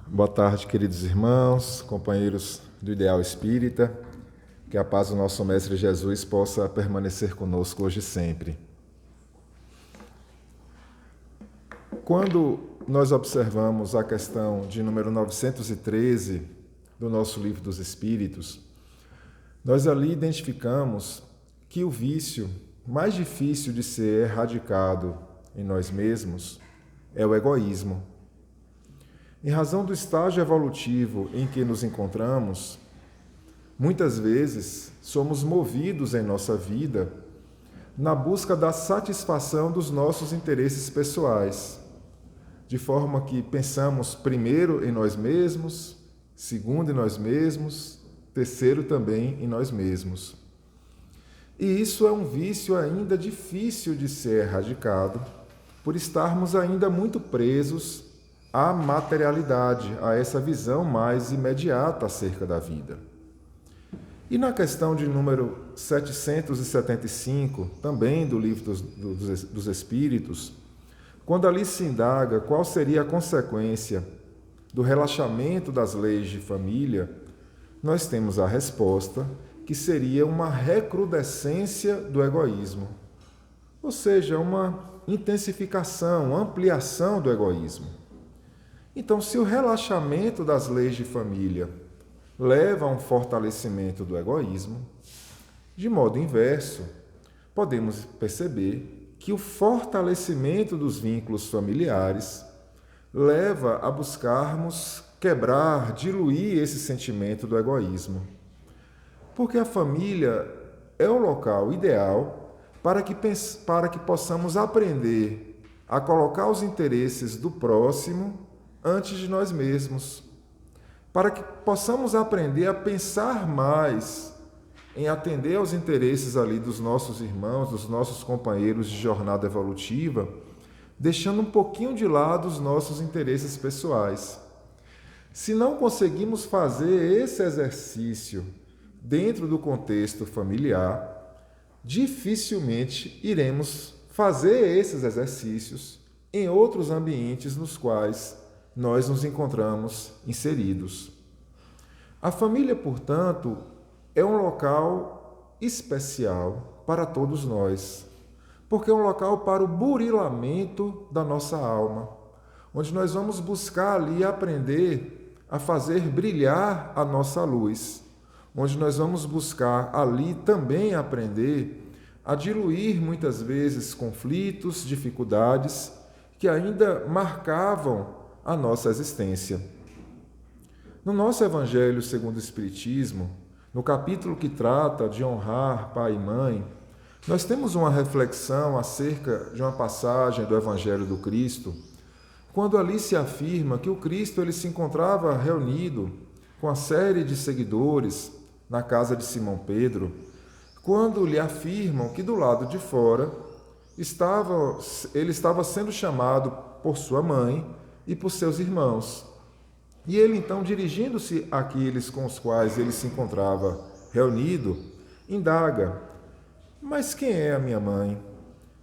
Boa tarde, queridos irmãos, companheiros do Ideal Espírita. Que a paz do nosso Mestre Jesus possa permanecer conosco hoje e sempre. Quando nós observamos a questão de número 913 do nosso Livro dos Espíritos, nós ali identificamos que o vício mais difícil de ser erradicado em nós mesmos é o egoísmo. Em razão do estágio evolutivo em que nos encontramos, muitas vezes somos movidos em nossa vida na busca da satisfação dos nossos interesses pessoais, de forma que pensamos primeiro em nós mesmos, segundo em nós mesmos, terceiro também em nós mesmos. E isso é um vício ainda difícil de ser erradicado, por estarmos ainda muito presos à materialidade, a essa visão mais imediata acerca da vida. E na questão de número 775, também do Livro dos Espíritos, quando ali se indaga qual seria a consequência do relaxamento das leis de família, nós temos a resposta que seria uma recrudescência do egoísmo, ou seja, uma intensificação, ampliação do egoísmo. Então, se o relaxamento das leis de família leva a um fortalecimento do egoísmo, de modo inverso, podemos perceber que o fortalecimento dos vínculos familiares leva a buscarmos quebrar, diluir esse sentimento do egoísmo. Porque a família é o local ideal para que possamos aprender a colocar os interesses do próximo antes de nós mesmos, para que possamos aprender a pensar mais em atender aos interesses ali dos nossos irmãos, dos nossos companheiros de jornada evolutiva, deixando um pouquinho de lado os nossos interesses pessoais. Se não conseguimos fazer esse exercício dentro do contexto familiar, dificilmente iremos fazer esses exercícios em outros ambientes nos quais nós nos encontramos inseridos. A família, portanto, é um local especial para todos nós, porque é um local para o burilamento da nossa alma, onde nós vamos buscar ali aprender a fazer brilhar a nossa luz, onde nós vamos buscar ali também aprender a diluir muitas vezes conflitos, dificuldades que ainda marcavam a nossa existência. No nosso Evangelho segundo o Espiritismo, no capítulo que trata de honrar pai e mãe, nós temos uma reflexão acerca de uma passagem do Evangelho do Cristo, quando ali se afirma que o Cristo ele se encontrava reunido com a série de seguidores na casa de Simão Pedro, quando lhe afirmam que do lado de fora ele estava sendo chamado por sua mãe e por seus irmãos. E ele então, dirigindo-se àqueles com os quais ele se encontrava reunido, indaga: mas quem é a minha mãe?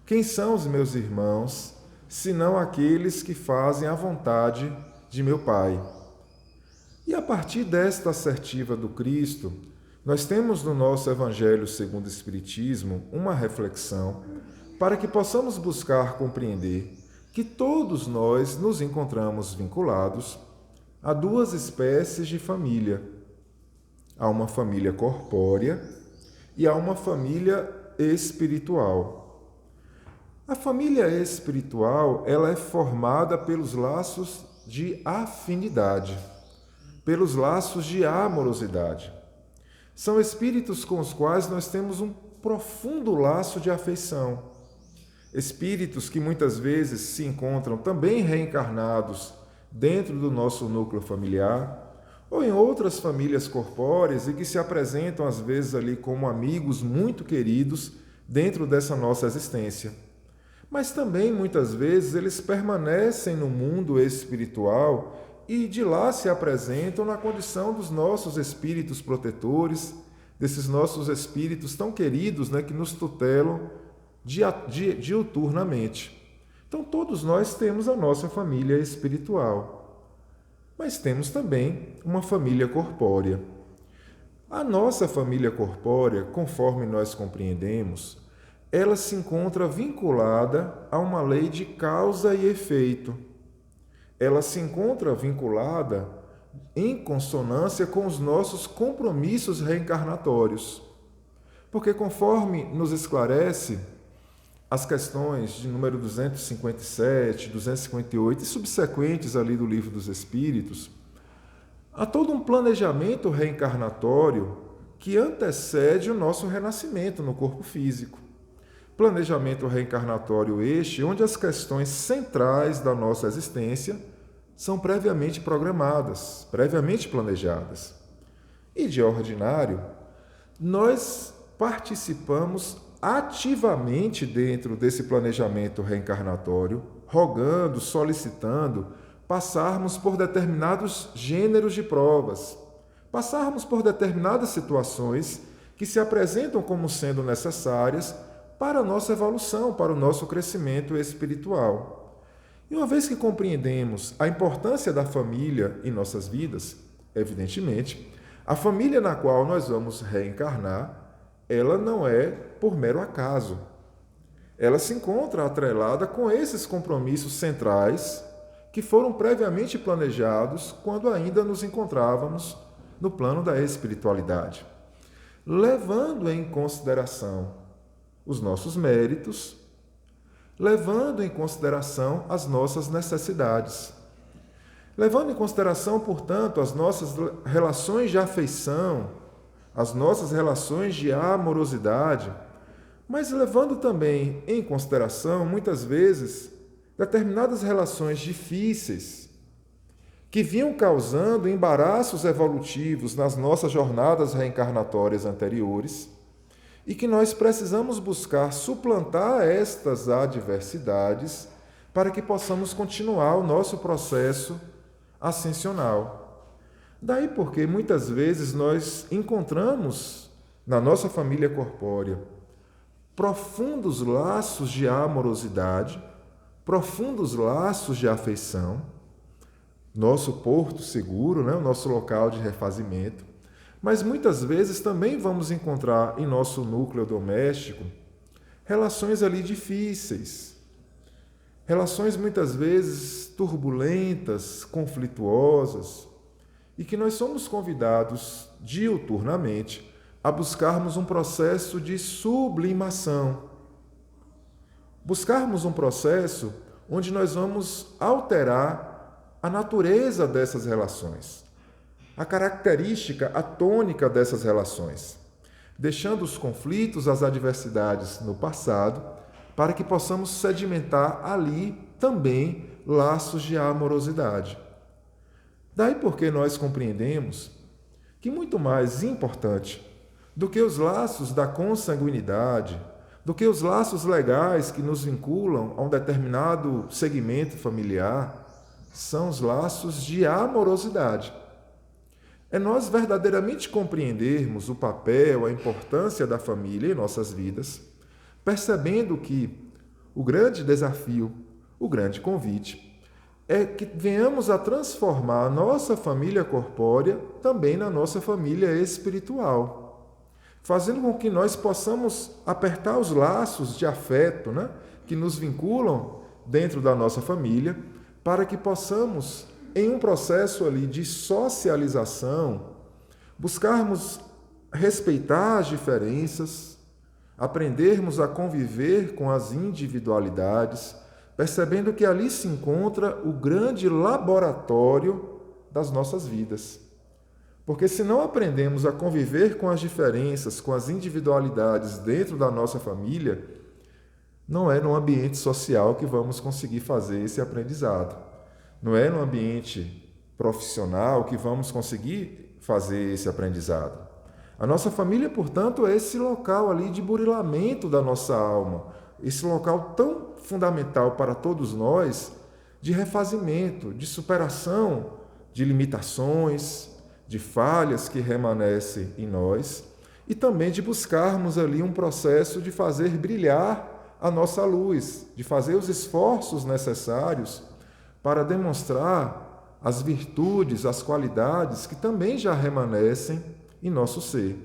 Quem são os meus irmãos, senão aqueles que fazem a vontade de meu Pai? E a partir desta assertiva do Cristo, nós temos no nosso Evangelho segundo o Espiritismo uma reflexão para que possamos buscar compreender que todos nós nos encontramos vinculados a duas espécies de família. Há uma família corpórea e há uma família espiritual. A família espiritual, ela é formada pelos laços de afinidade, pelos laços de amorosidade. São espíritos com os quais nós temos um profundo laço de afeição. Espíritos que muitas vezes se encontram também reencarnados dentro do nosso núcleo familiar ou em outras famílias corpóreas e que se apresentam às vezes ali como amigos muito queridos dentro dessa nossa existência. Mas também muitas vezes eles permanecem no mundo espiritual e de lá se apresentam na condição dos nossos espíritos protetores, desses nossos espíritos tão queridos, que nos tutelam diuturnamente. Então, todos nós temos a nossa família espiritual. mas temos também uma família corpórea. A nossa família corpórea, conforme nós compreendemos, ela se encontra vinculada a uma lei de causa e efeito. Ela se encontra vinculada em consonância com os nossos compromissos reencarnatórios. Porque conforme nos esclarece as questões de número 257, 258 e subsequentes ali do Livro dos Espíritos, há todo um planejamento reencarnatório que antecede o nosso renascimento no corpo físico. Planejamento reencarnatório este, onde as questões centrais da nossa existência são previamente programadas, previamente planejadas. E, de ordinário, nós participamos ativamente dentro desse planejamento reencarnatório, rogando, solicitando, passarmos por determinados gêneros de provas, passarmos por determinadas situações que se apresentam como sendo necessárias para a nossa evolução, para o nosso crescimento espiritual. E uma vez que compreendemos a importância da família em nossas vidas, evidentemente, a família na qual nós vamos reencarnar, ela não é por mero acaso. Ela se encontra atrelada com esses compromissos centrais que foram previamente planejados quando ainda nos encontrávamos no plano da espiritualidade, levando em consideração os nossos méritos, levando em consideração as nossas necessidades, levando em consideração, portanto, as nossas relações de afeição, as nossas relações de amorosidade, mas levando também em consideração, muitas vezes, determinadas relações difíceis que vinham causando embaraços evolutivos nas nossas jornadas reencarnatórias anteriores e que nós precisamos buscar suplantar estas adversidades para que possamos continuar o nosso processo ascensional. Daí porque muitas vezes nós encontramos na nossa família corpórea profundos laços de amorosidade, profundos laços de afeição, nosso porto seguro, o nosso local de refazimento, mas muitas vezes também vamos encontrar em nosso núcleo doméstico relações ali difíceis, relações muitas vezes turbulentas, conflituosas, e que nós somos convidados diuturnamente a buscarmos um processo de sublimação, buscarmos um processo onde nós vamos alterar a natureza dessas relações, a característica, a tônica dessas relações, deixando os conflitos, as adversidades no passado, para que possamos sedimentar ali também laços de amorosidade. Daí porque nós compreendemos que muito mais importante do que os laços da consanguinidade, do que os laços legais que nos vinculam a um determinado segmento familiar, são os laços de amorosidade. É nós verdadeiramente compreendermos o papel, a importância da família em nossas vidas, percebendo que o grande desafio, o grande convite, é que venhamos a transformar a nossa família corpórea também na nossa família espiritual, fazendo com que nós possamos apertar os laços de afeto, que nos vinculam dentro da nossa família, para que possamos, em um processo ali de socialização, buscarmos respeitar as diferenças, aprendermos a conviver com as individualidades, percebendo que ali se encontra o grande laboratório das nossas vidas. Porque se não aprendemos a conviver com as diferenças, com as individualidades dentro da nossa família, não é no ambiente social que vamos conseguir fazer esse aprendizado. Não é no ambiente profissional que vamos conseguir fazer esse aprendizado. A nossa família, portanto, é esse local ali de burilamento da nossa alma, esse local tão fundamental para todos nós de refazimento, de superação de limitações, de falhas que remanescem em nós e também de buscarmos ali um processo de fazer brilhar a nossa luz, de fazer os esforços necessários para demonstrar as virtudes, as qualidades que também já remanescem em nosso ser.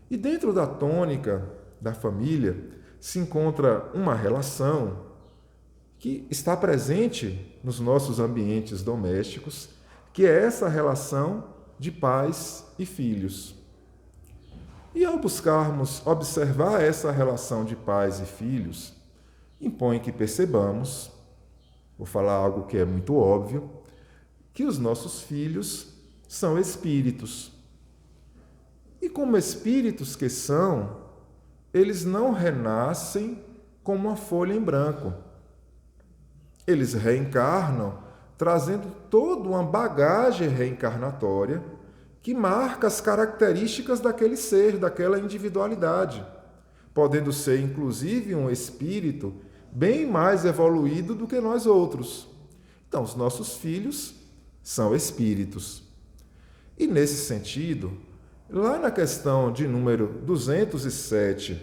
E dentro da tônica da família se encontra uma relação que está presente nos nossos ambientes domésticos, que é essa relação de pais e filhos. E ao buscarmos observar essa relação de pais e filhos, impõe que percebamos, vou falar algo que é muito óbvio, que os nossos filhos são espíritos. E como espíritos que são, eles não renascem como uma folha em branco. Eles reencarnam trazendo toda uma bagagem reencarnatória que marca as características daquele ser, daquela individualidade, podendo ser inclusive um espírito bem mais evoluído do que nós outros. Então, os nossos filhos são espíritos. E nesse sentido, lá na questão de número 207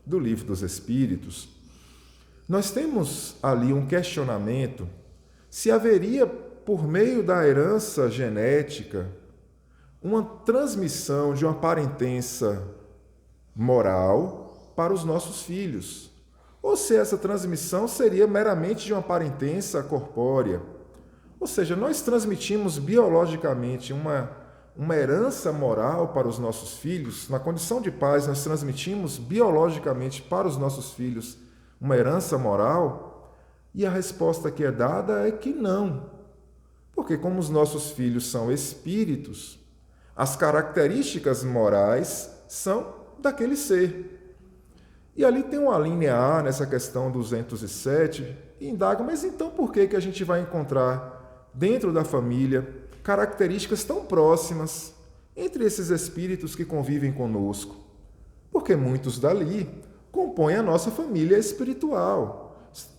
do Livro dos Espíritos, nós temos ali um questionamento se haveria, por meio da herança genética, uma transmissão de uma parentença moral para os nossos filhos, ou se essa transmissão seria meramente de uma parentença corpórea. Ou seja, nós transmitimos biologicamente uma herança moral para os nossos filhos. Na condição de pais, nós transmitimos biologicamente para os nossos filhos uma herança moral? E a resposta que é dada é que não. Porque como os nossos filhos são espíritos, as características morais são daquele ser. E ali tem uma linha A nessa questão 207, e indaga, mas então por que a gente vai encontrar dentro da família características tão próximas entre esses espíritos que convivem conosco? Porque muitos dali compõem a nossa família espiritual.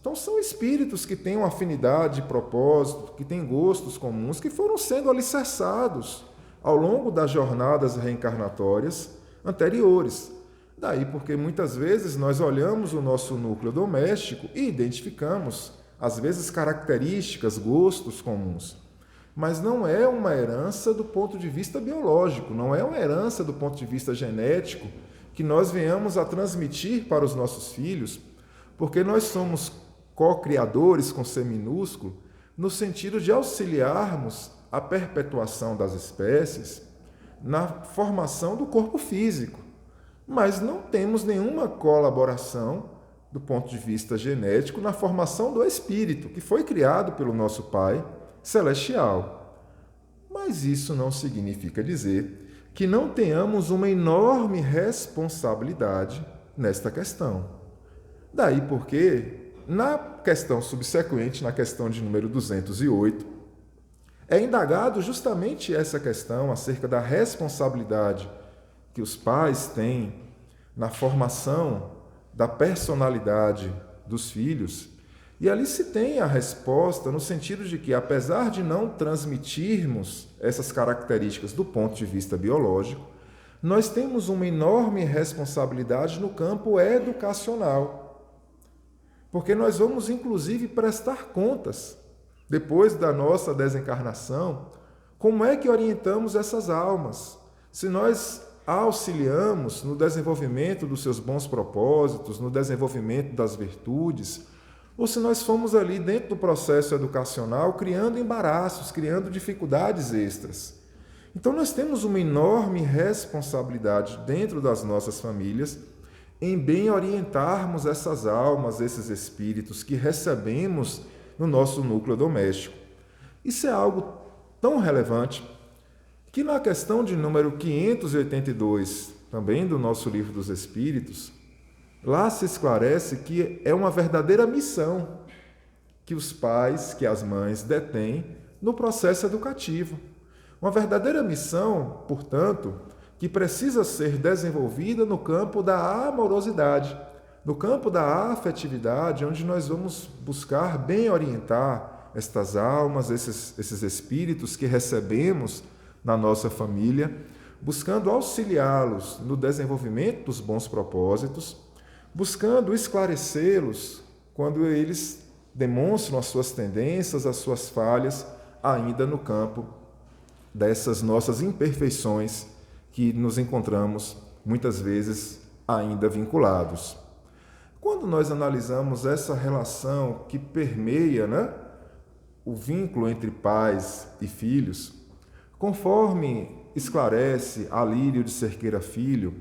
Então são espíritos que têm uma afinidade de propósito, que têm gostos comuns, que foram sendo alicerçados ao longo das jornadas reencarnatórias anteriores. Daí porque muitas vezes nós olhamos o nosso núcleo doméstico e identificamos, às vezes, características, gostos comuns. Mas não é uma herança do ponto de vista biológico, não é uma herança do ponto de vista genético que nós venhamos a transmitir para os nossos filhos, porque nós somos co-criadores com C minúsculo, no sentido de auxiliarmos a perpetuação das espécies na formação do corpo físico, mas não temos nenhuma colaboração do ponto de vista genético na formação do espírito, que foi criado pelo nosso Pai celestial. Mas isso não significa dizer que não tenhamos uma enorme responsabilidade nesta questão. Daí porque, na questão subsequente, na questão de número 208, é indagado justamente essa questão acerca da responsabilidade que os pais têm na formação da personalidade dos filhos. E ali se tem a resposta no sentido de que, apesar de não transmitirmos essas características do ponto de vista biológico, nós temos uma enorme responsabilidade no campo educacional. Porque nós vamos, inclusive, prestar contas, depois da nossa desencarnação, como é que orientamos essas almas. Se nós auxiliamos no desenvolvimento dos seus bons propósitos, no desenvolvimento das virtudes, ou se nós fomos ali dentro do processo educacional criando embaraços, criando dificuldades extras. Então nós temos uma enorme responsabilidade dentro das nossas famílias em bem orientarmos essas almas, esses espíritos que recebemos no nosso núcleo doméstico. Isso é algo tão relevante que na questão de número 582, também do nosso Livro dos Espíritos, lá se esclarece que é uma verdadeira missão que os pais, que as mães detêm no processo educativo. Uma verdadeira missão, portanto, que precisa ser desenvolvida no campo da amorosidade, no campo da afetividade, onde nós vamos buscar bem orientar estas almas, esses espíritos que recebemos na nossa família, buscando auxiliá-los no desenvolvimento dos bons propósitos, buscando esclarecê-los quando eles demonstram as suas tendências, as suas falhas, ainda no campo dessas nossas imperfeições que nos encontramos muitas vezes ainda vinculados. Quando nós analisamos essa relação que permeia, o vínculo entre pais e filhos, conforme esclarece Alírio de Cerqueira Filho,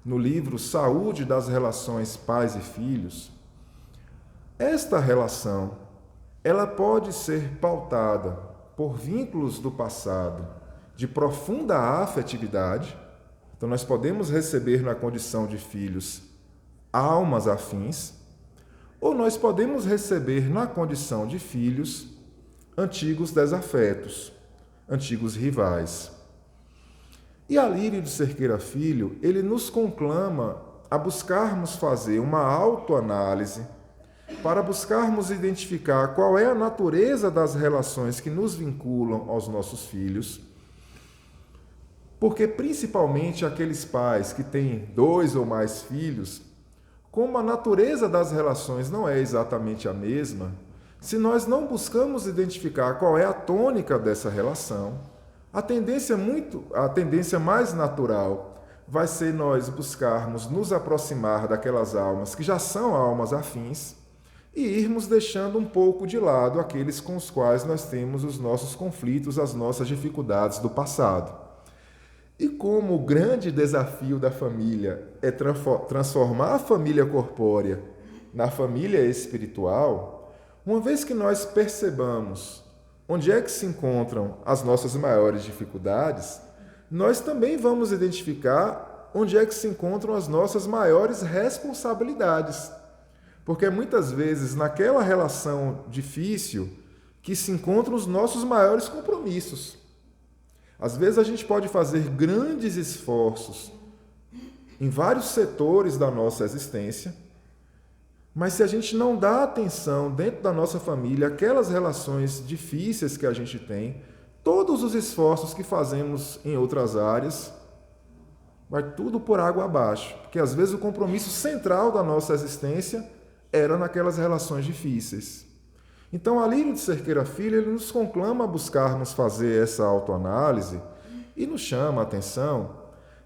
no livro Saúde das Relações Pais e Filhos, esta relação, ela pode ser pautada por vínculos do passado de profunda afetividade. Então, nós podemos receber na condição de filhos almas afins, ou nós podemos receber na condição de filhos antigos desafetos, antigos rivais. E Alírio de Cerqueira Filho, ele nos conclama a buscarmos fazer uma autoanálise para buscarmos identificar qual é a natureza das relações que nos vinculam aos nossos filhos, porque principalmente aqueles pais que têm 2 ou mais filhos, como a natureza das relações não é exatamente a mesma, se nós não buscamos identificar qual é a tônica dessa relação, a tendência mais natural vai ser nós buscarmos nos aproximar daquelas almas que já são almas afins e irmos deixando um pouco de lado aqueles com os quais nós temos os nossos conflitos, as nossas dificuldades do passado. E como o grande desafio da família é transformar a família corpórea na família espiritual, uma vez que nós percebamos onde é que se encontram as nossas maiores dificuldades, nós também vamos identificar onde é que se encontram as nossas maiores responsabilidades. Porque muitas vezes naquela relação difícil que se encontram os nossos maiores compromissos. Às vezes a gente pode fazer grandes esforços em vários setores da nossa existência, mas se a gente não dá atenção dentro da nossa família àquelas relações difíceis que a gente tem, todos os esforços que fazemos em outras áreas, vai tudo por água abaixo. Porque às vezes o compromisso central da nossa existência era naquelas relações difíceis. Então, Alírio de Cerqueira Filho, ele nos conclama a buscarmos fazer essa autoanálise e nos chama a atenção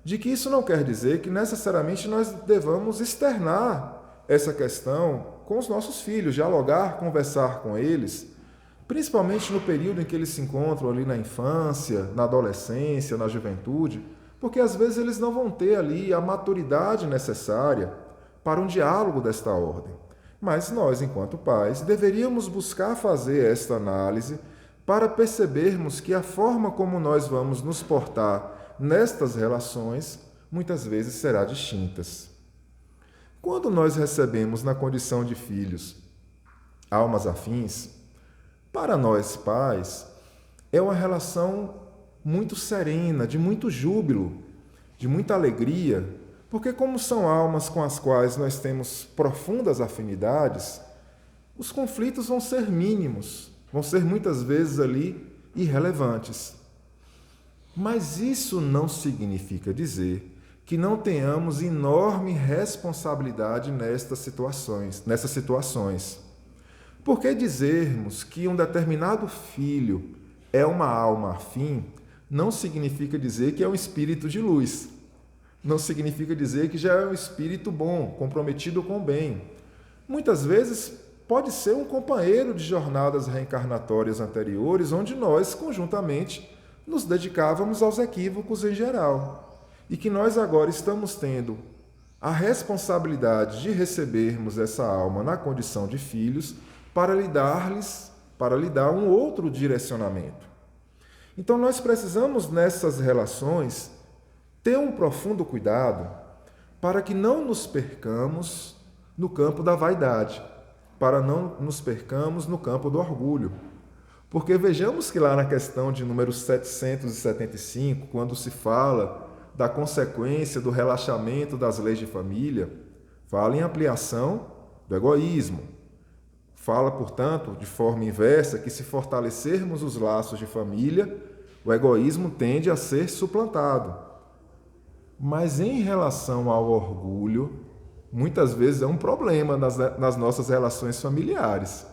de que isso não quer dizer que necessariamente nós devamos externar essa questão com os nossos filhos, dialogar, conversar com eles, principalmente no período em que eles se encontram ali na infância, na adolescência, na juventude, porque às vezes eles não vão ter ali a maturidade necessária para um diálogo desta ordem. Mas nós, enquanto pais, deveríamos buscar fazer esta análise para percebermos que a forma como nós vamos nos portar nestas relações muitas vezes será distinta. Quando nós recebemos na condição de filhos almas afins, para nós pais, é uma relação muito serena, de muito júbilo, de muita alegria, porque como são almas com as quais nós temos profundas afinidades, os conflitos vão ser mínimos, vão ser muitas vezes ali irrelevantes. Mas isso não significa dizer que não tenhamos enorme responsabilidade nessas situações. Porque dizermos que um determinado filho é uma alma afim, não significa dizer que é um espírito de luz. Não significa dizer que já é um espírito bom, comprometido com o bem. Muitas vezes pode ser um companheiro de jornadas reencarnatórias anteriores, onde nós, conjuntamente, nos dedicávamos aos equívocos em geral. E que nós agora estamos tendo a responsabilidade de recebermos essa alma na condição de filhos para lhe dar um outro direcionamento. Então nós precisamos nessas relações ter um profundo cuidado para que não nos percamos no campo da vaidade, para não nos percamos no campo do orgulho. Porque vejamos que lá na questão de número 775, quando se fala da consequência do relaxamento das leis de família, fala em ampliação do egoísmo. Fala, portanto, de forma inversa, que se fortalecermos os laços de família, o egoísmo tende a ser suplantado. Mas em relação ao orgulho, muitas vezes é um problema nas nossas relações familiares.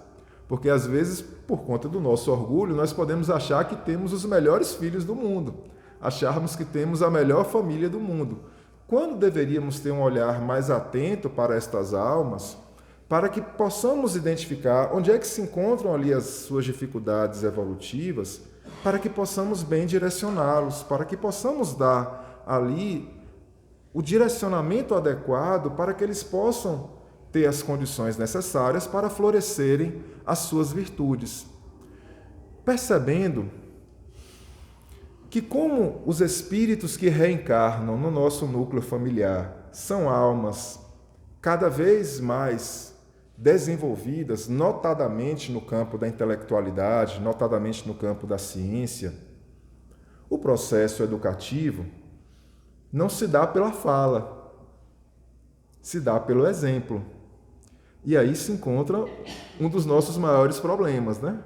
Porque às vezes, por conta do nosso orgulho, nós podemos achar que temos os melhores filhos do mundo, acharmos que temos a melhor família do mundo, quando deveríamos ter um olhar mais atento para estas almas, para que possamos identificar onde é que se encontram ali as suas dificuldades evolutivas, para que possamos bem direcioná-los, para que possamos dar ali o direcionamento adequado para que eles possam ter as condições necessárias para florescerem as suas virtudes. Percebendo que como os espíritos que reencarnam no nosso núcleo familiar são almas cada vez mais desenvolvidas, notadamente no campo da intelectualidade, notadamente no campo da ciência, o processo educativo não se dá pela fala, se dá pelo exemplo. E aí se encontra um dos nossos maiores problemas, né?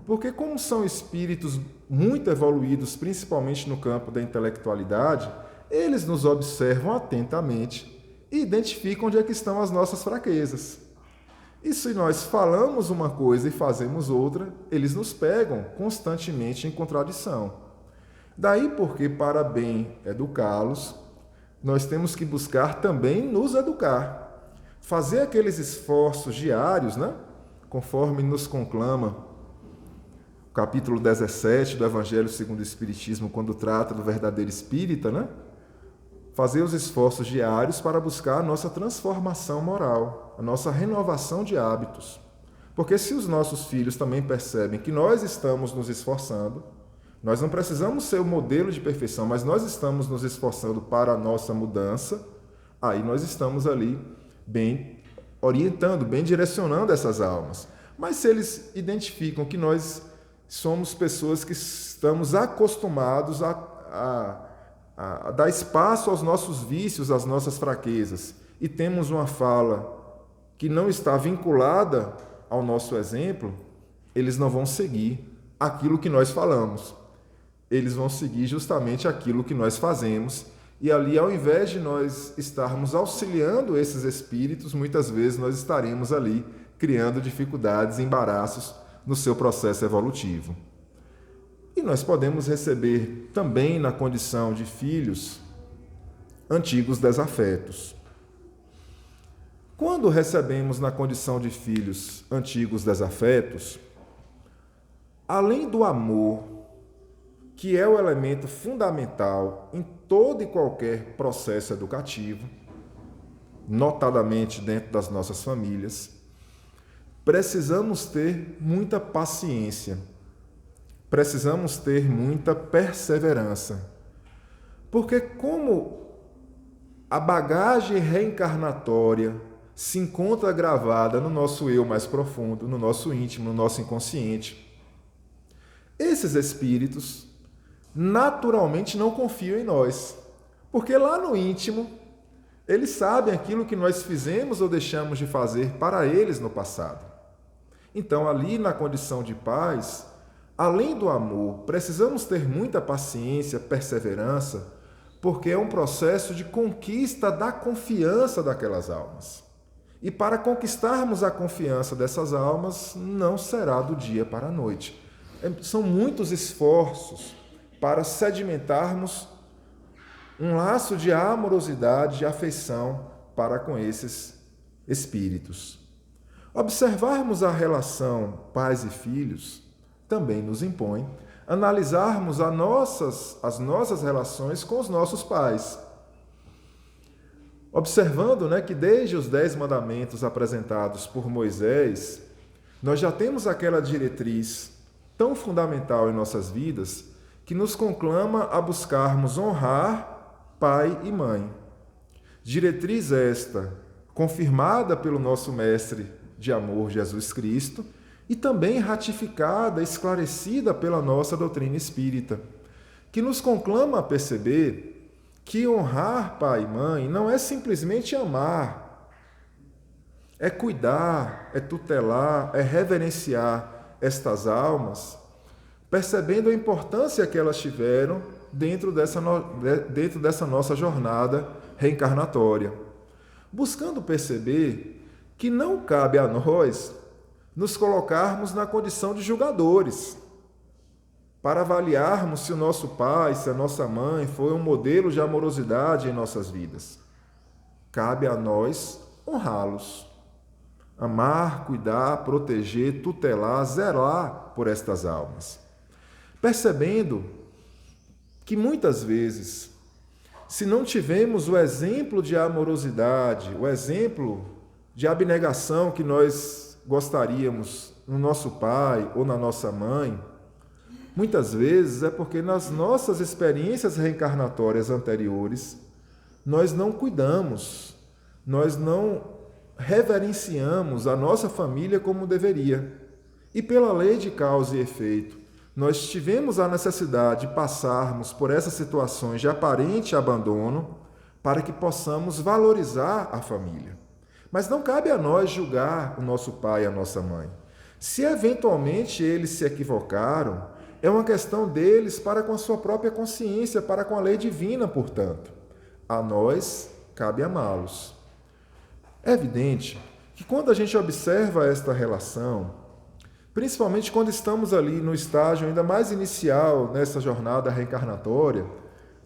Porque como são espíritos muito evoluídos, principalmente no campo da intelectualidade, eles nos observam atentamente e identificam onde é que estão as nossas fraquezas. E se nós falamos uma coisa e fazemos outra, eles nos pegam constantemente em contradição. Daí porque, para bem educá-los, nós temos que buscar também nos educar. Fazer aqueles esforços diários, né? Conforme nos conclama o capítulo 17 do Evangelho segundo o Espiritismo, quando trata do verdadeiro espírita, né? Fazer os esforços diários para buscar a nossa transformação moral, a nossa renovação de hábitos. Porque se os nossos filhos também percebem que nós estamos nos esforçando, nós não precisamos ser o modelo de perfeição, mas nós estamos nos esforçando para a nossa mudança, aí nós estamos ali bem orientando, bem direcionando essas almas. Mas se eles identificam que nós somos pessoas que estamos acostumados a dar espaço aos nossos vícios, às nossas fraquezas, e temos uma fala que não está vinculada ao nosso exemplo, eles não vão seguir aquilo que nós falamos. Eles vão seguir justamente aquilo que nós fazemos. E ali, ao invés de nós estarmos auxiliando esses espíritos, muitas vezes nós estaremos ali criando dificuldades e embaraços no seu processo evolutivo. E nós podemos receber também na condição de filhos antigos desafetos. Quando recebemos na condição de filhos antigos desafetos, além do amor, que é o elemento fundamental em todo e qualquer processo educativo, notadamente dentro das nossas famílias, precisamos ter muita paciência, precisamos ter muita perseverança, porque como a bagagem reencarnatória se encontra gravada no nosso eu mais profundo, no nosso íntimo, no nosso inconsciente, esses espíritos naturalmente não confiam em nós, porque lá no íntimo eles sabem aquilo que nós fizemos ou deixamos de fazer para eles no passado. Então, ali na condição de pais, além do amor, precisamos ter muita paciência, perseverança, porque é um processo de conquista da confiança daquelas almas. E para conquistarmos a confiança dessas almas, não será do dia para a noite. São muitos esforços para sedimentarmos um laço de amorosidade, de afeição para com esses espíritos. Observarmos a relação pais e filhos também nos impõe analisarmos as nossas relações com os nossos pais. Observando, que desde os 10 mandamentos apresentados por Moisés, nós já temos aquela diretriz tão fundamental em nossas vidas que nos conclama a buscarmos honrar pai e mãe. Diretriz esta, confirmada pelo nosso mestre de amor, Jesus Cristo, e também ratificada, esclarecida pela nossa doutrina espírita, que nos conclama a perceber que honrar pai e mãe não é simplesmente amar, é cuidar, é tutelar, é reverenciar estas almas, percebendo a importância que elas tiveram dentro dessa nossa jornada reencarnatória, buscando perceber que não cabe a nós nos colocarmos na condição de julgadores, para avaliarmos se o nosso pai, se a nossa mãe foi um modelo de amorosidade em nossas vidas. Cabe a nós honrá-los, amar, cuidar, proteger, tutelar, zelar por estas almas. Percebendo que muitas vezes, se não tivermos o exemplo de amorosidade, o exemplo de abnegação que nós gostaríamos no nosso pai ou na nossa mãe, muitas vezes é porque nas nossas experiências reencarnatórias anteriores, nós não cuidamos, nós não reverenciamos a nossa família como deveria. E pela lei de causa e efeito, nós tivemos a necessidade de passarmos por essas situações de aparente abandono para que possamos valorizar a família. Mas não cabe a nós julgar o nosso pai e a nossa mãe. Se eventualmente eles se equivocaram, é uma questão deles para com a sua própria consciência, para com a lei divina, portanto. A nós cabe amá-los. É evidente que quando a gente observa esta relação, principalmente quando estamos ali no estágio ainda mais inicial nessa jornada reencarnatória,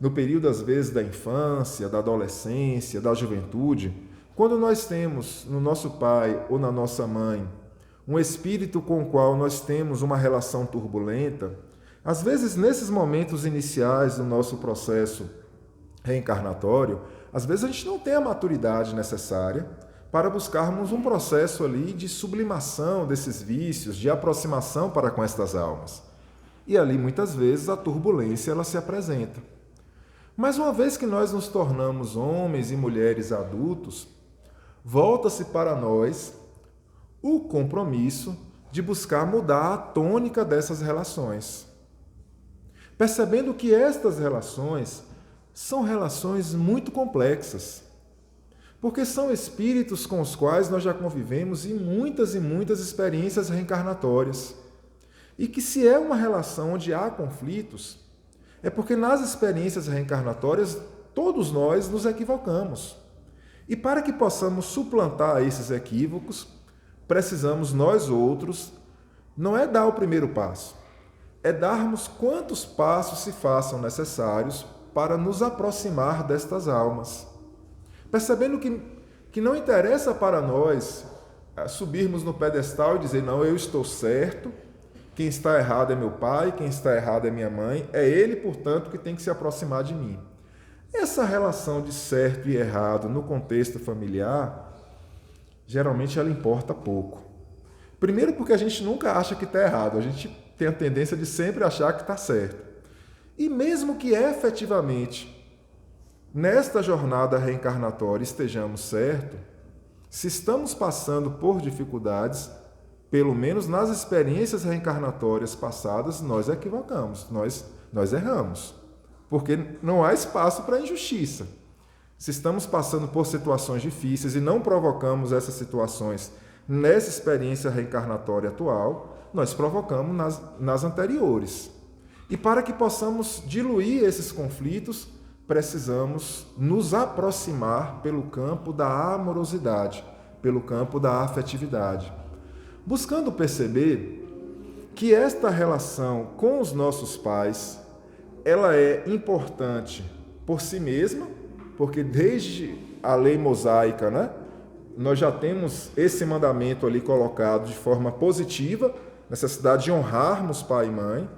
no período às vezes da infância, da adolescência, da juventude, quando nós temos no nosso pai ou na nossa mãe um espírito com o qual nós temos uma relação turbulenta, às vezes nesses momentos iniciais do nosso processo reencarnatório, às vezes a gente não tem a maturidade necessária para buscarmos um processo ali de sublimação desses vícios, de aproximação para com estas almas. E ali muitas vezes a turbulência ela se apresenta. Mas uma vez que nós nos tornamos homens e mulheres adultos, volta-se para nós o compromisso de buscar mudar a tônica dessas relações. Percebendo que estas relações são relações muito complexas, porque são espíritos com os quais nós já convivemos em muitas e muitas experiências reencarnatórias. E que se é uma relação onde há conflitos, é porque nas experiências reencarnatórias todos nós nos equivocamos. E para que possamos suplantar esses equívocos, precisamos nós outros, não é dar o primeiro passo, é darmos quantos passos se façam necessários para nos aproximar destas almas. Percebendo que não interessa para nós subirmos no pedestal e dizer, não, eu estou certo, quem está errado é meu pai, quem está errado é minha mãe, é ele, portanto, que tem que se aproximar de mim. Essa relação de certo e errado no contexto familiar, geralmente ela importa pouco. Primeiro porque a gente nunca acha que está errado, a gente tem a tendência de sempre achar que está certo. E mesmo que efetivamente nesta jornada reencarnatória estejamos certos, se estamos passando por dificuldades, pelo menos nas experiências reencarnatórias passadas, nós equivocamos, nós erramos, porque não há espaço para injustiça. Se estamos passando por situações difíceis e não provocamos essas situações nessa experiência reencarnatória atual, nós provocamos nas anteriores. E para que possamos diluir esses conflitos, precisamos nos aproximar pelo campo da amorosidade, pelo campo da afetividade, buscando perceber que esta relação com os nossos pais, ela é importante por si mesma, porque desde a lei mosaica, né, nós já temos esse mandamento ali colocado de forma positiva, necessidade de honrarmos pai e mãe,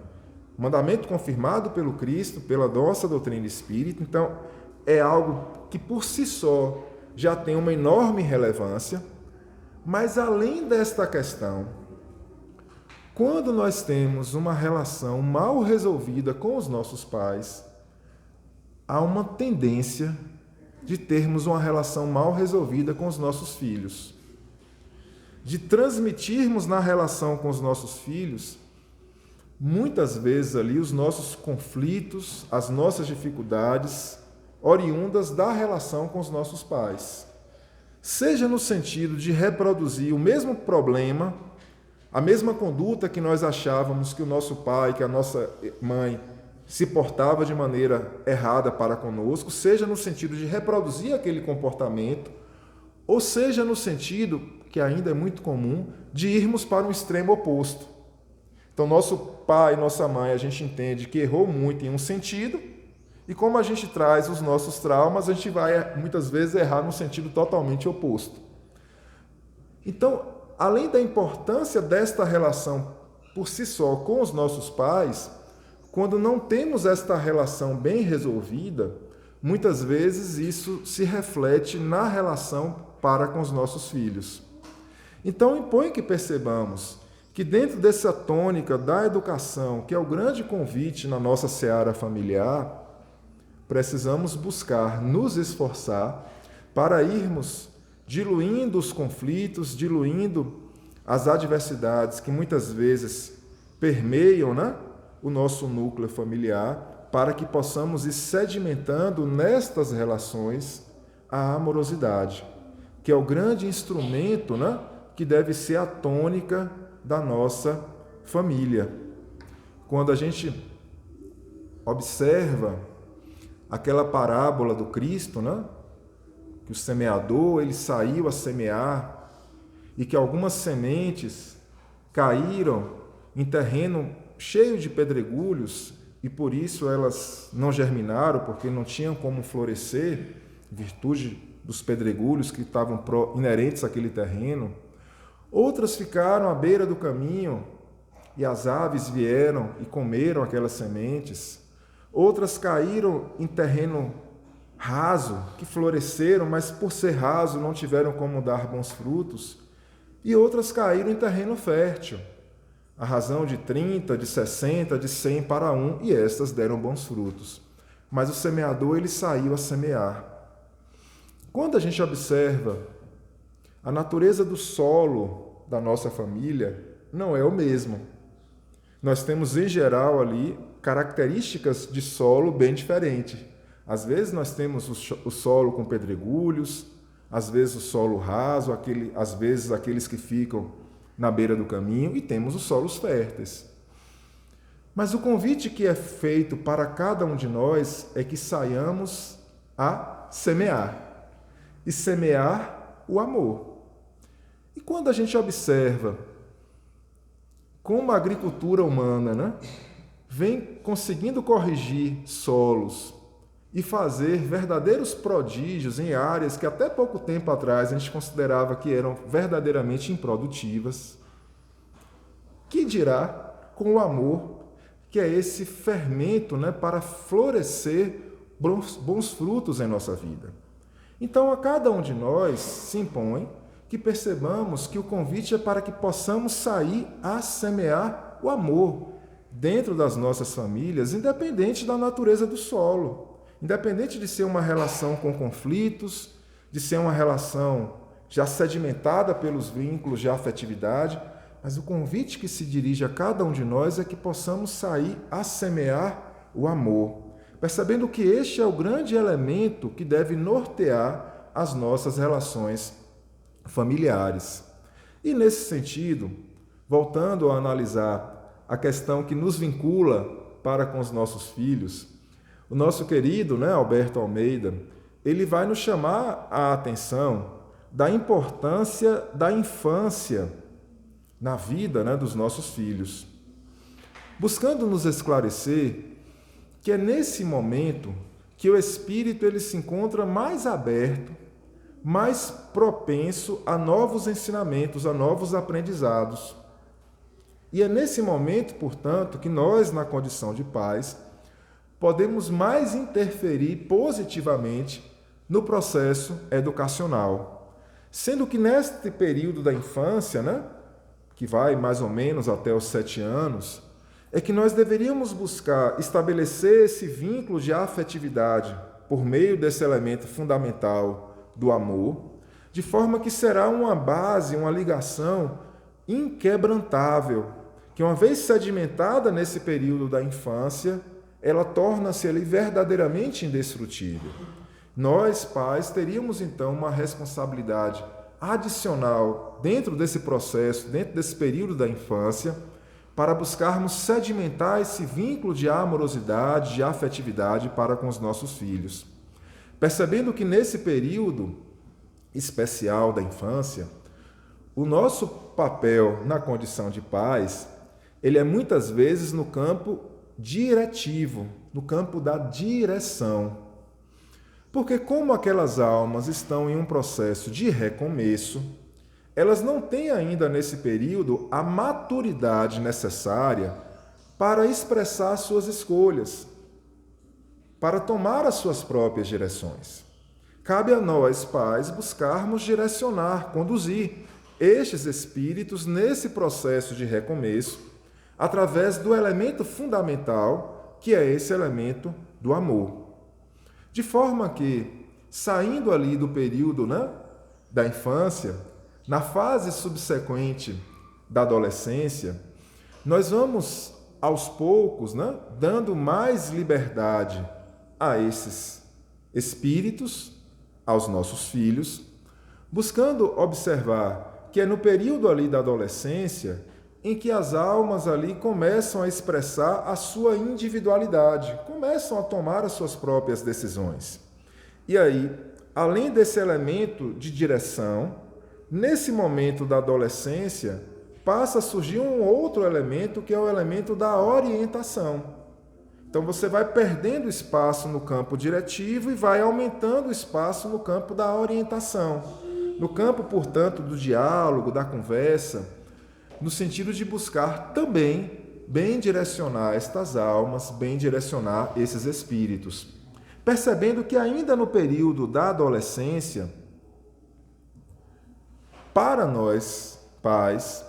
mandamento confirmado pelo Cristo, pela nossa doutrina espírita. Então, é algo que por si só já tem uma enorme relevância, mas além desta questão, quando nós temos uma relação mal resolvida com os nossos pais, há uma tendência de termos uma relação mal resolvida com os nossos filhos, de transmitirmos na relação com os nossos filhos muitas vezes ali os nossos conflitos, as nossas dificuldades oriundas da relação com os nossos pais. Seja no sentido de reproduzir o mesmo problema, a mesma conduta que nós achávamos que o nosso pai, que a nossa mãe se portava de maneira errada para conosco, seja no sentido de reproduzir aquele comportamento, ou seja no sentido que ainda é muito comum, de irmos para um extremo oposto. Então, nosso pai, nossa mãe, a gente entende que errou muito em um sentido, e como a gente traz os nossos traumas, a gente vai muitas vezes errar no sentido totalmente oposto. Então, além da importância desta relação por si só com os nossos pais, quando não temos esta relação bem resolvida, muitas vezes isso se reflete na relação para com os nossos filhos. Então, impõe que percebamos que dentro dessa tônica da educação, que é o grande convite na nossa seara familiar, precisamos buscar nos esforçar para irmos diluindo os conflitos, diluindo as adversidades que muitas vezes permeiam, né, o nosso núcleo familiar, para que possamos ir sedimentando nestas relações a amorosidade, que é o grande instrumento, né, que deve ser a tônica da nossa família. Quando a gente observa aquela parábola do Cristo, né, que o semeador ele saiu a semear e que algumas sementes caíram em terreno cheio de pedregulhos e por isso elas não germinaram, porque não tinham como florescer, em virtude dos pedregulhos que estavam inerentes àquele terreno. Outras ficaram à beira do caminho e as aves vieram e comeram aquelas sementes. Outras caíram em terreno raso, que floresceram, mas por ser raso não tiveram como dar bons frutos. E outras caíram em terreno fértil, a razão de 30, de 60, de 100 para 1, e estas deram bons frutos. Mas o semeador ele saiu a semear. Quando a gente observa a natureza do solo da nossa família, não é o mesmo. Nós temos, em geral, ali, características de solo bem diferentes. Às vezes nós temos o solo com pedregulhos, às vezes o solo raso, às vezes aqueles que ficam na beira do caminho, e temos os solos férteis. Mas o convite que é feito para cada um de nós é que saiamos a semear, e semear o amor. E quando a gente observa como a agricultura humana, né, vem conseguindo corrigir solos e fazer verdadeiros prodígios em áreas que até pouco tempo atrás a gente considerava que eram verdadeiramente improdutivas, que dirá com o amor, que é esse fermento, né, para florescer bons frutos em nossa vida. Então, a cada um de nós se impõe que percebamos que o convite é para que possamos sair a semear o amor dentro das nossas famílias, independente da natureza do solo, independente de ser uma relação com conflitos, de ser uma relação já sedimentada pelos vínculos de afetividade, mas o convite que se dirige a cada um de nós é que possamos sair a semear o amor, percebendo que este é o grande elemento que deve nortear as nossas relações familiares. E nesse sentido, voltando a analisar a questão que nos vincula para com os nossos filhos, o nosso querido, né, Alberto Almeida, ele vai nos chamar a atenção da importância da infância na vida, né, dos nossos filhos, buscando nos esclarecer que é nesse momento que o espírito ele se encontra mais aberto, mais propenso a novos ensinamentos, a novos aprendizados. E é nesse momento, portanto, que nós, na condição de pais, podemos mais interferir positivamente no processo educacional. Sendo que neste período da infância, né, que vai mais ou menos até os 7 anos, é que nós deveríamos buscar estabelecer esse vínculo de afetividade por meio desse elemento fundamental do amor, de forma que será uma base, uma ligação inquebrantável, que uma vez sedimentada nesse período da infância, ela torna-se ali verdadeiramente indestrutível. Nós, pais, teríamos então uma responsabilidade adicional dentro desse processo, dentro desse período da infância, para buscarmos sedimentar esse vínculo de amorosidade, de afetividade para com os nossos filhos. Percebendo que nesse período especial da infância, o nosso papel na condição de pais, ele é muitas vezes no campo diretivo, no campo da direção. Porque como aquelas almas estão em um processo de recomeço, elas não têm ainda nesse período a maturidade necessária para expressar suas escolhas, para tomar as suas próprias direções. Cabe a nós, pais, buscarmos direcionar, conduzir estes espíritos nesse processo de recomeço, através do elemento fundamental, que é esse elemento do amor. De forma que, saindo ali do período, da infância, na fase subsequente da adolescência, nós vamos, aos poucos, dando mais liberdade a esses espíritos, aos nossos filhos, buscando observar que é no período ali da adolescência em que as almas ali começam a expressar a sua individualidade, começam a tomar as suas próprias decisões. E aí, além desse elemento de direção, nesse momento da adolescência, passa a surgir um outro elemento que é o elemento da orientação. Então você vai perdendo espaço no campo diretivo e vai aumentando o espaço no campo da orientação. No campo, portanto, do diálogo, da conversa, no sentido de buscar também bem direcionar estas almas, bem direcionar esses espíritos. Percebendo que ainda no período da adolescência, para nós, pais,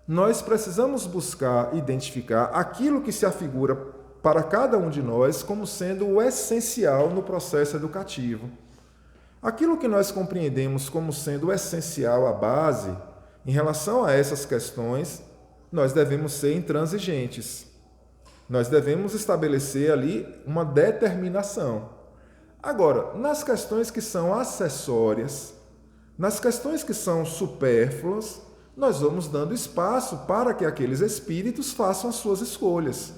nós precisamos buscar identificar aquilo que se afigura para cada um de nós como sendo o essencial no processo educativo. Aquilo que nós compreendemos como sendo o essencial, a base, em relação a essas questões, nós devemos ser intransigentes. Nós devemos estabelecer ali uma determinação. Agora, nas questões que são acessórias, nas questões que são supérfluas, nós vamos dando espaço para que aqueles espíritos façam as suas escolhas.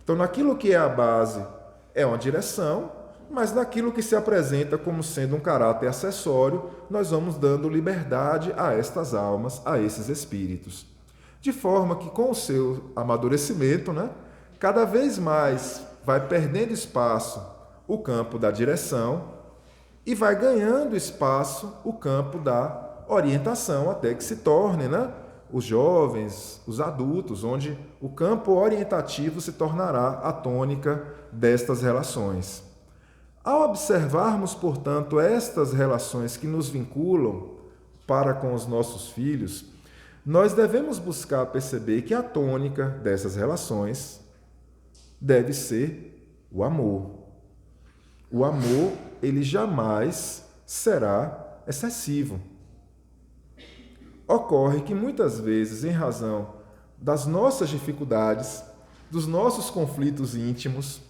Então, naquilo que é a base, é uma direção, mas naquilo que se apresenta como sendo um caráter acessório, nós vamos dando liberdade a estas almas, a esses espíritos. De forma que, com o seu amadurecimento, cada vez mais vai perdendo espaço o campo da direção e vai ganhando espaço o campo da orientação, até que se torne, os jovens, os adultos, onde o campo orientativo se tornará a tônica destas relações. Ao observarmos, portanto, estas relações que nos vinculam para com os nossos filhos, nós devemos buscar perceber que a tônica dessas relações deve ser o amor. O amor, ele jamais será excessivo. Ocorre que muitas vezes, em razão das nossas dificuldades, dos nossos conflitos íntimos,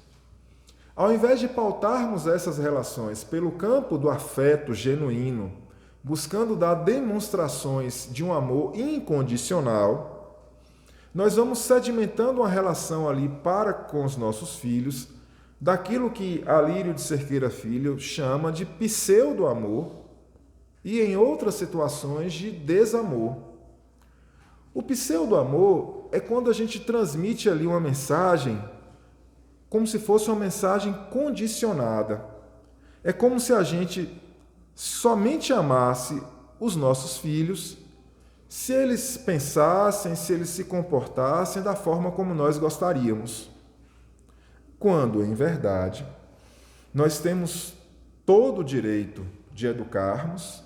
ao invés de pautarmos essas relações pelo campo do afeto genuíno, buscando dar demonstrações de um amor incondicional, nós vamos sedimentando uma relação ali para com os nossos filhos, daquilo que Alírio de Cerqueira Filho chama de pseudo-amor e, em outras situações, de desamor. O pseudo-amor é quando a gente transmite ali uma mensagem como se fosse uma mensagem condicionada. É como se a gente somente amasse os nossos filhos se eles pensassem, se eles se comportassem da forma como nós gostaríamos. Quando, em verdade, nós temos todo o direito de educarmos,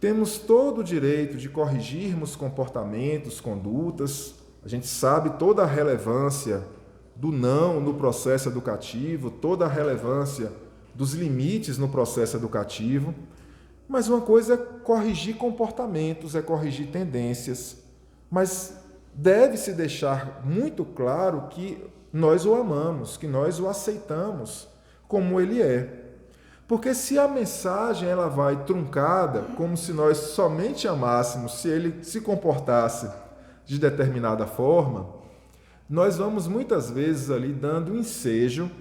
temos todo o direito de corrigirmos comportamentos, condutas, a gente sabe toda a relevância do não no processo educativo, toda a relevância dos limites no processo educativo, mas uma coisa é corrigir comportamentos, é corrigir tendências, mas deve-se deixar muito claro que nós o amamos, que nós o aceitamos como ele é. Porque se a mensagem ela vai truncada, como se nós somente amássemos se ele se comportasse de determinada forma, nós vamos muitas vezes ali dando ensejo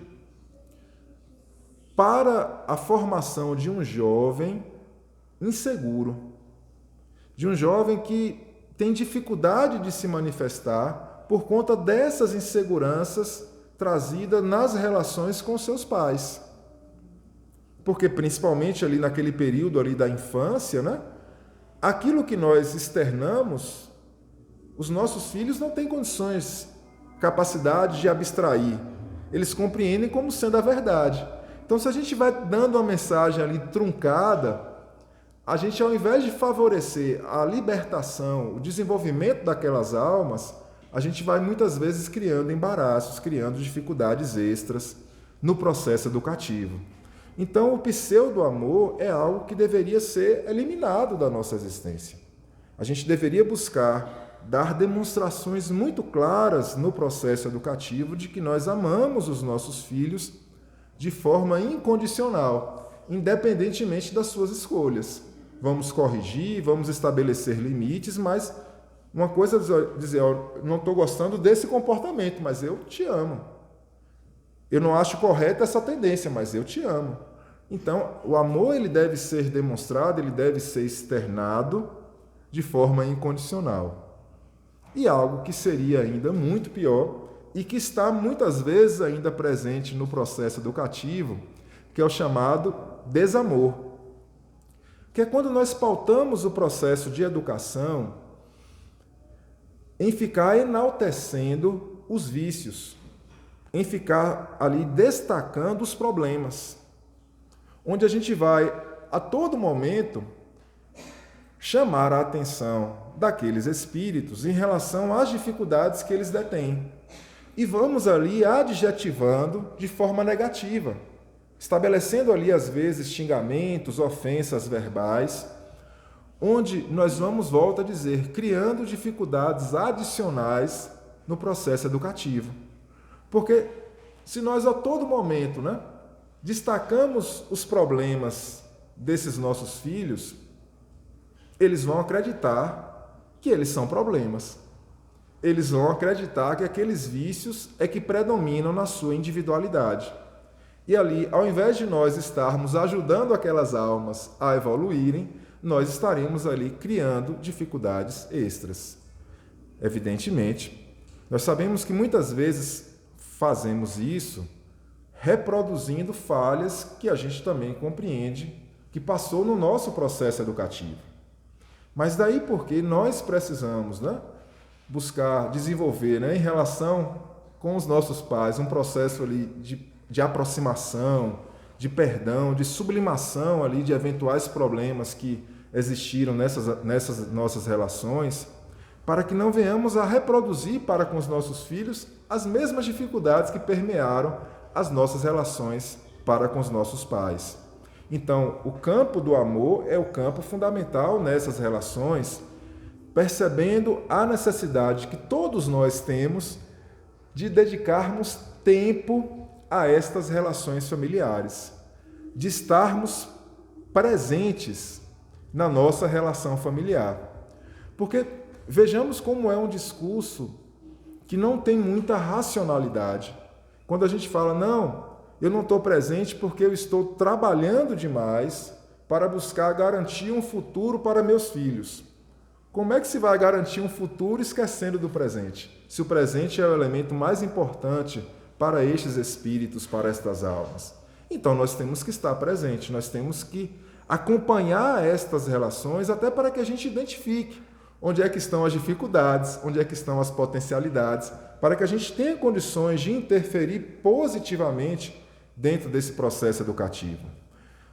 para a formação de um jovem inseguro, de um jovem que tem dificuldade de se manifestar por conta dessas inseguranças trazidas nas relações com seus pais. Porque principalmente ali naquele período ali da infância, né? Aquilo que nós externamos, os nossos filhos não têm condições, capacidade de abstrair. Eles compreendem como sendo a verdade. Então, se a gente vai dando uma mensagem ali truncada, a gente, ao invés de favorecer a libertação, o desenvolvimento daquelas almas, a gente vai muitas vezes criando embaraços, criando dificuldades extras no processo educativo. Então, o pseudo-amor é algo que deveria ser eliminado da nossa existência. A gente deveria buscar dar demonstrações muito claras no processo educativo de que nós amamos os nossos filhos de forma incondicional, independentemente das suas escolhas. Vamos corrigir, vamos estabelecer limites, mas uma coisa é dizer, não estou gostando desse comportamento, mas eu te amo. Eu não acho correta essa tendência, mas eu te amo. Então, o amor ele deve ser demonstrado, ele deve ser externado de forma incondicional. E algo que seria ainda muito pior e que está muitas vezes ainda presente no processo educativo, que é o chamado desamor. Que é quando nós pautamos o processo de educação em ficar enaltecendo os vícios, em ficar ali destacando os problemas, onde a gente vai, a todo momento, chamar a atenção daqueles espíritos em relação às dificuldades que eles detêm. E vamos ali adjetivando de forma negativa, estabelecendo ali, às vezes, xingamentos, ofensas verbais, onde nós vamos, volto a dizer, criando dificuldades adicionais no processo educativo. Porque se nós a todo momento, destacamos os problemas desses nossos filhos, eles vão acreditar que eles são problemas. Eles vão acreditar que aqueles vícios é que predominam na sua individualidade. E ali, ao invés de nós estarmos ajudando aquelas almas a evoluírem, nós estaremos ali criando dificuldades extras. Evidentemente, nós sabemos que muitas vezes fazemos isso reproduzindo falhas que a gente também compreende que passou no nosso processo educativo. Mas daí porque nós precisamos, buscar desenvolver, em relação com os nossos pais, um processo ali de aproximação, de perdão, de sublimação ali de eventuais problemas que existiram nessas nossas relações, para que não venhamos a reproduzir para com os nossos filhos as mesmas dificuldades que permearam as nossas relações para com os nossos pais. Então, o campo do amor é o campo fundamental nessas relações, percebendo a necessidade que todos nós temos de dedicarmos tempo a estas relações familiares, de estarmos presentes na nossa relação familiar. Porque vejamos como é um discurso que não tem muita racionalidade. Quando a gente fala, não, eu não estou presente porque eu estou trabalhando demais para buscar garantir um futuro para meus filhos. Como é que se vai garantir um futuro esquecendo do presente? Se o presente é o elemento mais importante para estes espíritos, para estas almas. Então nós temos que estar presentes, nós temos que acompanhar estas relações até para que a gente identifique onde é que estão as dificuldades, onde é que estão as potencialidades, para que a gente tenha condições de interferir positivamente dentro desse processo educativo.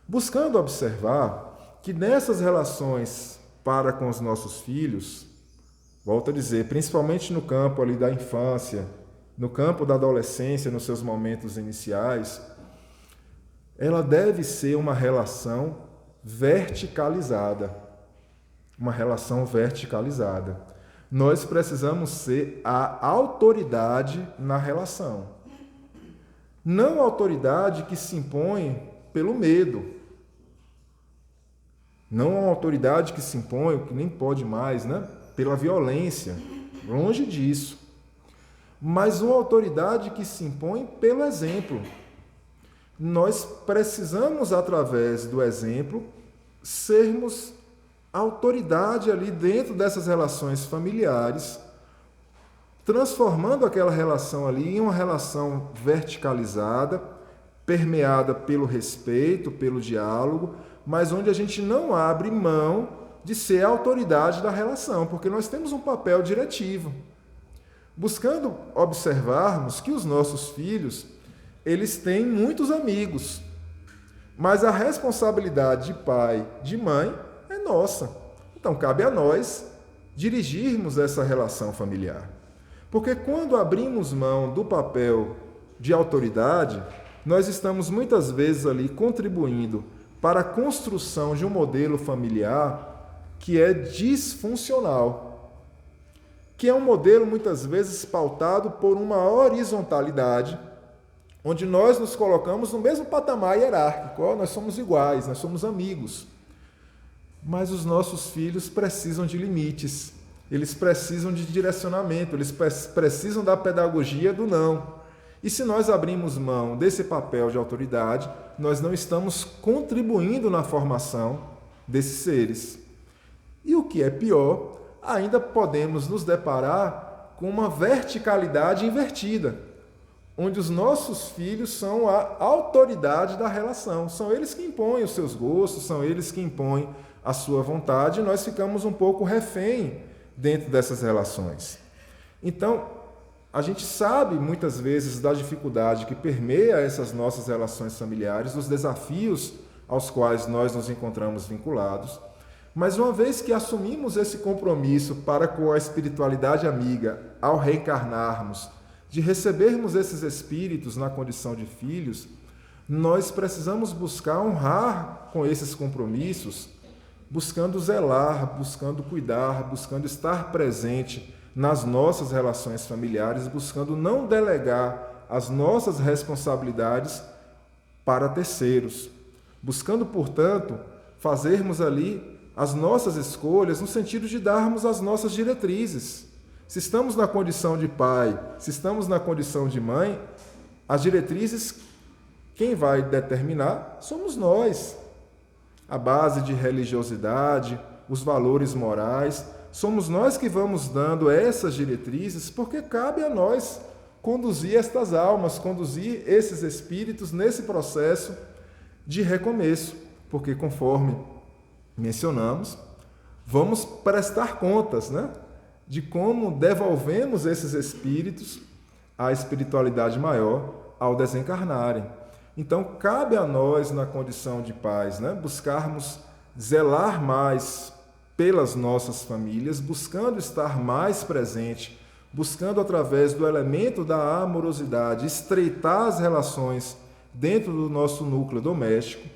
Buscando observar que nessas relações para com os nossos filhos, volto a dizer, principalmente no campo ali da infância, no campo da adolescência, nos seus momentos iniciais, ela deve ser uma relação verticalizada. Uma relação verticalizada. Nós precisamos ser a autoridade na relação. Não a autoridade que se impõe pelo medo. Não a autoridade que se impõe, o que nem pode mais, pela violência. Longe disso. Mas uma autoridade que se impõe pelo exemplo. Nós precisamos, através do exemplo, sermos autoridade ali dentro dessas relações familiares, transformando aquela relação ali em uma relação verticalizada, permeada pelo respeito, pelo diálogo, mas onde a gente não abre mão de ser a autoridade da relação, porque nós temos um papel diretivo, buscando observarmos que os nossos filhos, eles têm muitos amigos, mas a responsabilidade de pai, de mãe, é nossa. Então, cabe a nós dirigirmos essa relação familiar. Porque quando abrimos mão do papel de autoridade, nós estamos muitas vezes ali contribuindo para a construção de um modelo familiar que é disfuncional, que é um modelo muitas vezes pautado por uma horizontalidade, onde nós nos colocamos no mesmo patamar hierárquico, nós somos iguais, nós somos amigos. Mas os nossos filhos precisam de limites, eles precisam de direcionamento, eles precisam da pedagogia do não. E se nós abrimos mão desse papel de autoridade, nós não estamos contribuindo na formação desses seres. E o que é pior, ainda podemos nos deparar com uma verticalidade invertida, onde os nossos filhos são a autoridade da relação, são eles que impõem os seus gostos, são eles que impõem a sua vontade, e nós ficamos um pouco refém dentro dessas relações. Então, a gente sabe muitas vezes da dificuldade que permeia essas nossas relações familiares, dos desafios aos quais nós nos encontramos vinculados, mas uma vez que assumimos esse compromisso para com a espiritualidade amiga, ao reencarnarmos, de recebermos esses espíritos na condição de filhos, nós precisamos buscar honrar com esses compromissos, buscando zelar, buscando cuidar, buscando estar presente nas nossas relações familiares, buscando não delegar as nossas responsabilidades para terceiros, buscando, portanto, fazermos ali as nossas escolhas no sentido de darmos as nossas diretrizes. Se estamos na condição de pai, se estamos na condição de mãe, as diretrizes, quem vai determinar somos nós. A base de religiosidade, os valores morais, somos nós que vamos dando essas diretrizes, porque cabe a nós conduzir estas almas, conduzir esses espíritos nesse processo de recomeço, porque conforme mencionamos, vamos prestar contas, né, de como devolvemos esses espíritos à espiritualidade maior ao desencarnarem. Então, cabe a nós, na condição de pais, né, buscarmos zelar mais pelas nossas famílias, buscando estar mais presente, buscando, através do elemento da amorosidade, estreitar as relações dentro do nosso núcleo doméstico,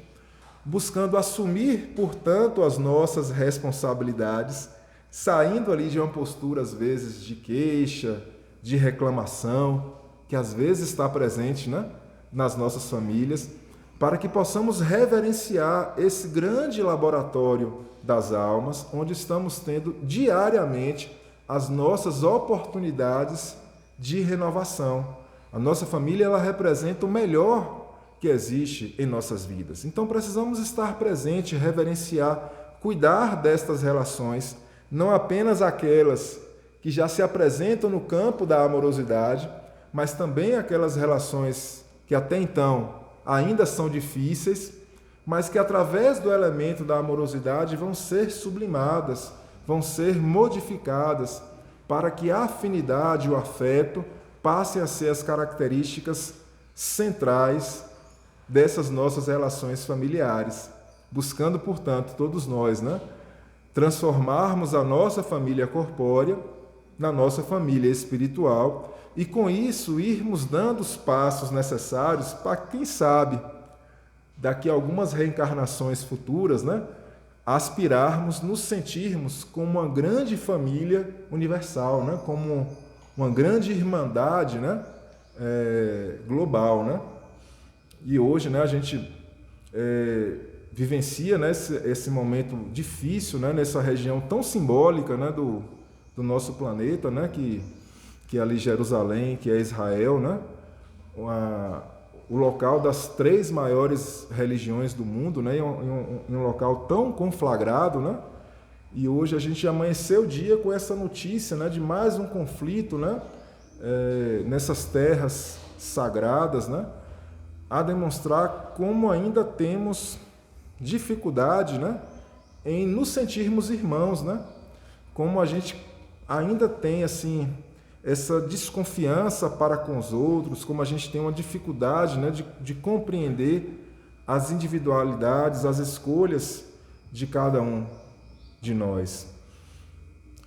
buscando assumir, portanto, as nossas responsabilidades, saindo ali de uma postura, às vezes, de queixa, de reclamação, que às vezes está presente, né, nas nossas famílias, para que possamos reverenciar esse grande laboratório das almas, onde estamos tendo diariamente as nossas oportunidades de renovação. A nossa família, ela representa o melhor que existe em nossas vidas. Então precisamos estar presente, reverenciar, cuidar destas relações, não apenas aquelas que já se apresentam no campo da amorosidade, mas também aquelas relações que até então ainda são difíceis, mas que através do elemento da amorosidade vão ser sublimadas, vão ser modificadas, para que a afinidade e o afeto passem a ser as características centrais dessas nossas relações familiares, buscando, portanto, todos nós, né, transformarmos a nossa família corpórea na nossa família espiritual e, com isso, irmos dando os passos necessários para, quem sabe, daqui a algumas reencarnações futuras, né, aspirarmos, nos sentirmos como uma grande família universal, né, como uma grande irmandade, né, global, né? E hoje, né, a gente vivencia, né, esse momento difícil, né, nessa região tão simbólica, né, do nosso planeta, né, que é ali Jerusalém, que é Israel, né, o local das 3 maiores religiões do mundo, né, em um local tão conflagrado, né, E hoje a gente amanheceu o dia com essa notícia, né, de mais um conflito, né, nessas terras sagradas, né, a demonstrar como ainda temos dificuldade, né, em nos sentirmos irmãos, né, como a gente ainda tem assim essa desconfiança para com os outros, como a gente tem uma dificuldade, né, de compreender as individualidades, as escolhas de cada um de nós.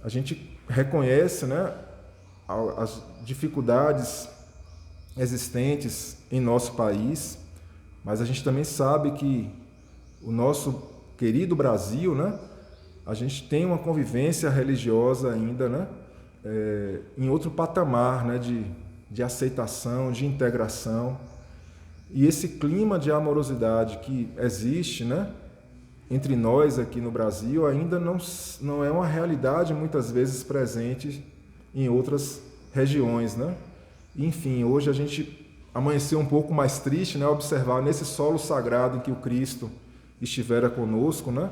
A gente reconhece, né, as dificuldades existentes em nosso país, mas a gente também sabe que o nosso querido Brasil, né, a gente tem uma convivência religiosa ainda, né, em outro patamar, né, de aceitação, de integração. E esse clima de amorosidade que existe, né, entre nós aqui no Brasil ainda não é uma realidade muitas vezes presente em outras regiões, né? Enfim, hoje a gente amanheceu um pouco mais triste, né, observar nesse solo sagrado em que o Cristo estivera conosco, né,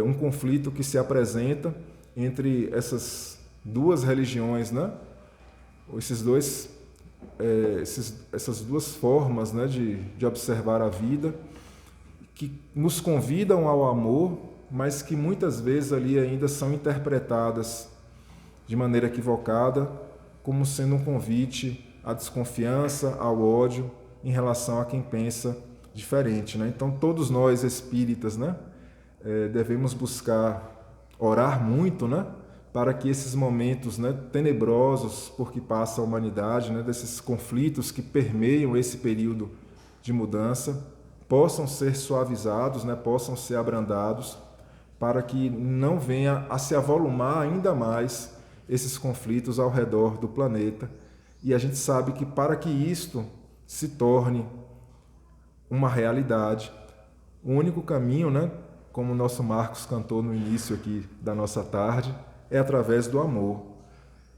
um conflito que se apresenta entre essas duas religiões, né? Essas duas formas, né, de observar a vida, que nos convidam ao amor, mas que muitas vezes ali ainda são interpretadas de maneira equivocada, como sendo um convite à desconfiança, ao ódio em relação a quem pensa diferente, né? Então todos nós espíritas, né, devemos buscar orar muito, né, para que esses momentos, né, tenebrosos por que passa a humanidade, né, desses conflitos que permeiam esse período de mudança, possam ser suavizados, né, possam ser abrandados, para que não venha a se avolumar ainda mais esses conflitos ao redor do planeta. E a gente sabe que para que isto se torne uma realidade, o único caminho, né, como o nosso Marcos cantou no início aqui da nossa tarde, é através do amor.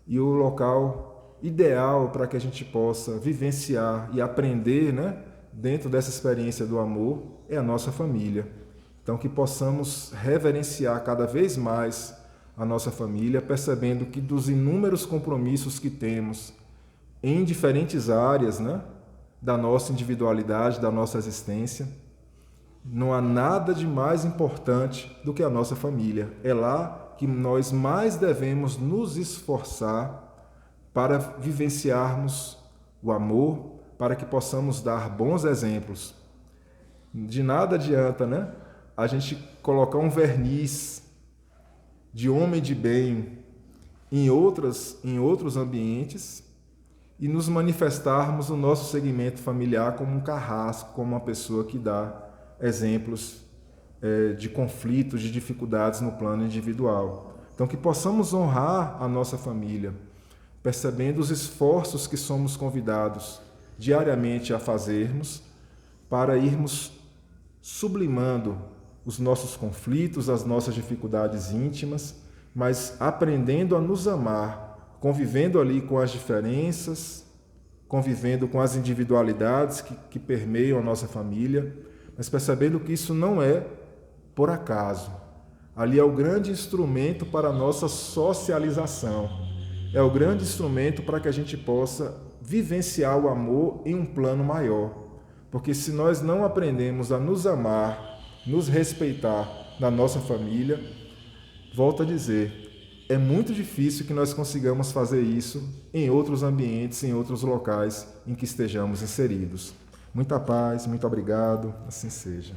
E o local ideal para que a gente possa vivenciar e aprender, né, dentro dessa experiência do amor, é a nossa família. Então, que possamos reverenciar cada vez mais a nossa família, percebendo que dos inúmeros compromissos que temos em diferentes áreas, né, da nossa individualidade, da nossa existência, não há nada de mais importante do que a nossa família. É lá que nós mais devemos nos esforçar para vivenciarmos o amor, para que possamos dar bons exemplos. De nada adianta, né, a gente colocar um verniz de homem de bem em outros ambientes e nos manifestarmos no nosso segmento familiar como um carrasco, como uma pessoa que dá exemplos de conflitos, de dificuldades no plano individual. Então, que possamos honrar a nossa família, percebendo os esforços que somos convidados diariamente a fazermos para irmos sublimando os nossos conflitos, as nossas dificuldades íntimas, mas aprendendo a nos amar, convivendo ali com as diferenças, convivendo com as individualidades que permeiam a nossa família, mas percebendo que isso não é por acaso. Ali é o grande instrumento para a nossa socialização, é o grande instrumento para que a gente possa vivenciar o amor em um plano maior. Porque se nós não aprendemos a nos amar, nos respeitar na nossa família, volto a dizer, é muito difícil que nós consigamos fazer isso em outros ambientes, em outros locais em que estejamos inseridos. Muita paz, muito obrigado, assim seja.